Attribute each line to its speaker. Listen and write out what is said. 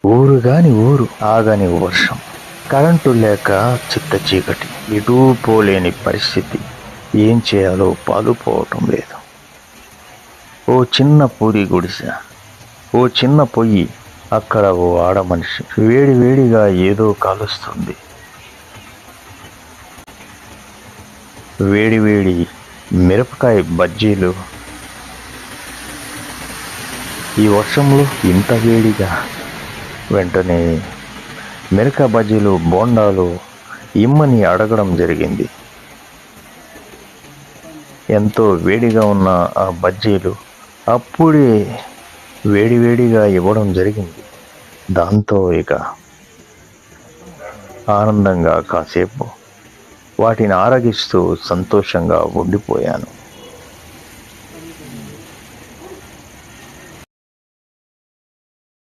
Speaker 1: ఊరుగాని ఊరు, ఆగని వర్షం, కరెంటు లేక చిత్త చీకటి, ఎటూ పోలేని పరిస్థితి. ఏం చేయాలో పాలుపోవటం లేదు. ఓ చిన్న పూరి గుడిసె, ఓ చిన్న పొయ్యి, అక్కడ ఓ ఆడ మనిషి వేడి వేడిగా ఏదో కాలుస్తుంది. వేడి వేడి మిరపకాయ బజ్జీలు. ఈ వర్షంలో ఇంత వేడిగా. వెంటనే మిరపకాయ బజ్జీలు, బోండాలు ఇమ్మని అడగడం జరిగింది. ఎంతో వేడిగా ఉన్న ఆ బజ్జీలు అప్పుడే వేడివేడిగా ఇవ్వడం జరిగింది. దాంతో ఇక ఆనందంగా కాసేపు వాటిని ఆరగిస్తూ సంతోషంగా ఉండిపోయాను.